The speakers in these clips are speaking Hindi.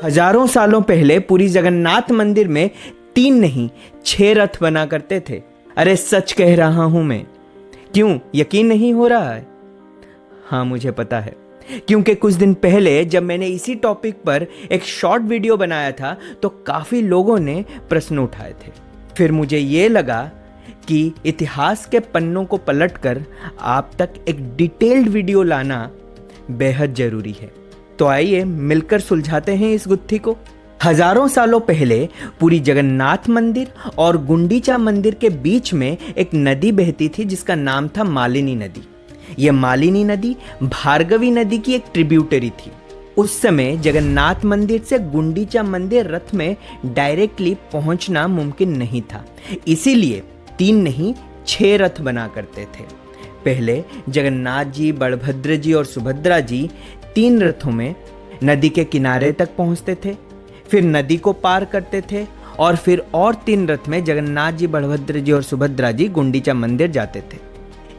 हजारों सालों पहले पुरी जगन्नाथ मंदिर में 3 नहीं 6 रथ बना करते थे। अरे सच कह रहा हूं मैं। क्यों यकीन नहीं हो रहा है? हाँ मुझे पता है, क्योंकि कुछ दिन पहले जब मैंने इसी टॉपिक पर एक शॉर्ट वीडियो बनाया था तो काफी लोगों ने प्रश्न उठाए थे। फिर मुझे ये लगा कि इतिहास के पन्नों को पलटकर आप तक एक डिटेल्ड वीडियो लाना बेहद जरूरी है। तो आइए मिलकर सुलझाते हैं इस गुत्थी को। हजारों सालों पहले पुरी जगन्नाथ मंदिर और गुंडीचा मंदिर के बीच में एक नदी बहती थी जिसका नाम था मालिनी नदी। यह मालिनी नदी भार्गवी नदी की एक ट्रिब्यूटरी थी। उस समय जगन्नाथ मंदिर से गुंडीचा मंदिर रथ में डायरेक्टली पहुंचना मुमकिन नहीं था, इसीलिए 3 नहीं 6 रथ बना करते थे। पहले जगन्नाथ जी, बलभद्र जी और सुभद्रा जी 3 रथों में नदी के किनारे तक पहुंचते थे, फिर नदी को पार करते थे और फिर और 3 रथ में जगन्नाथ जी, बलभद्र जी और सुभद्रा जी गुंडीचा मंदिर जाते थे।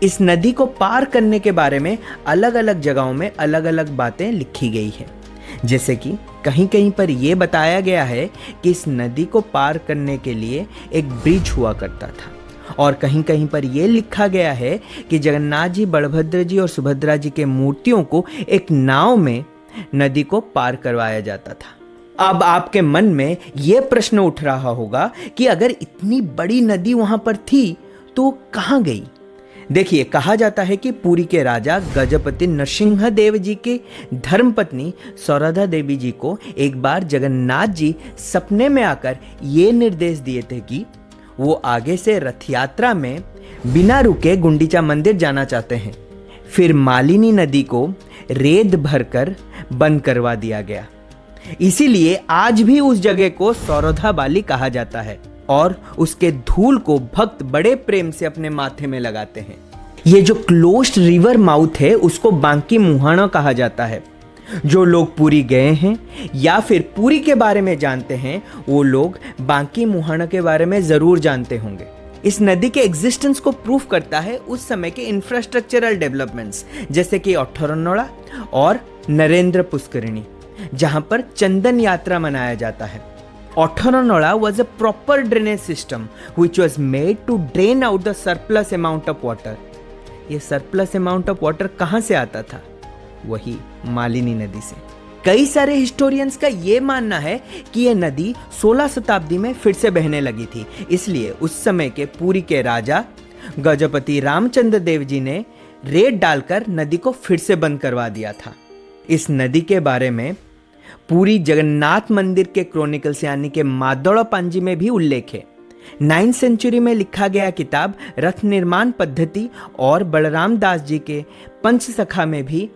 इस नदी को पार करने के बारे में अलग अलग जगहों में अलग अलग बातें लिखी गई है। जैसे कि कहीं कहीं पर यह बताया गया है कि इस नदी को पार करने के लिए एक ब्रिज हुआ करता था, और कहीं कहीं पर यह लिखा गया है कि जगन्नाथ जी, बलभद्र जी और सुभद्रा जी के मूर्तियों को एक नाव में नदी को पार करवाया जाता था। अब आपके मन में यह प्रश्न उठ रहा होगा कि अगर इतनी बड़ी नदी वहां पर थी तो कहां गई? देखिए, कहा जाता है कि पुरी के राजा गजपति नरसिंह देव जी की धर्मपत्नी सौरधा देवी जी को एक बार जगन्नाथ जी सपने में आकर ये निर्देश दिए थे कि वो आगे से रथ यात्रा में बिना रुके गुंडीचा मंदिर जाना चाहते हैं। फिर मालिनी नदी को रेत भरकर बंद करवा दिया गया। इसीलिए आज भी उस जगह को सौरधा बाली कहा जाता है और उसके धूल को भक्त बड़े प्रेम से अपने माथे में लगाते हैं। ये जो क्लोज्ड रिवर माउथ है उसको बांकी मुहाना कहा जाता है। जो लोग पुरी गए हैं या फिर पुरी के बारे में जानते हैं वो लोग बांकी मुहाना के बारे में जरूर जानते होंगे। इस नदी के एग्जिस्टेंस को प्रूफ करता है उस समय के इंफ्रास्ट्रक्चरल डेवलपमेंट्स, जैसे कि ओठरनोड़ा और नरेंद्र पुष्करिणी, जहां पर चंदन यात्रा मनाया जाता है। Otthonnola was a proper drainage system which was made to drain out the surplus amount of water. ये surplus amount of water कहाँ से आता था? वही मालिनी नदी से। कई सारे हिस्टोरियंस का ये मानना है कि यह नदी 16 शताब्दी में फिर से बहने लगी थी, इसलिए उस समय के पुरी के राजा गजपति रामचंद्र देव जी ने रेत डालकर नदी को फिर से बंद करवा दिया था। इस नदी के बारे में पुरी जगन्नाथ मंदिर के क्रॉनिकल्स यानी कि मादोड़ा पांजी में भी उल्लेख है। 9th सेंचुरी में लिखा गया किताब रथ निर्माण पद्धति और बलराम दास जी के पंचसखा में भी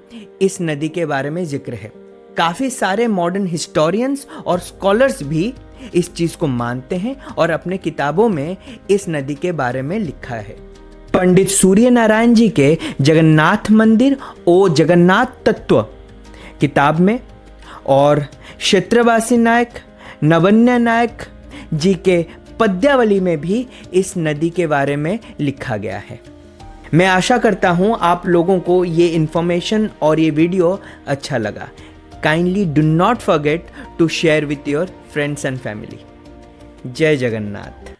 इस नदी के बारे में जिक्र है। काफी सारे मॉडर्न हिस्टोरियंस और स्कॉलर्स भी इस चीज को मानते हैं और अपने किताबों में इस नदी के बारे में लिखा है। पंडित सूर्य नारायण जी के जगन्नाथ मंदिर ओ जगन्नाथ तत्व किताब में और क्षेत्रवासी नायक नवन्य नायक जी के पद्यावली में भी इस नदी के बारे में लिखा गया है। मैं आशा करता हूं आप लोगों को ये इन्फॉर्मेशन और ये वीडियो अच्छा लगा। Kindly do not forget to share with your friends and family. जय जगन्नाथ।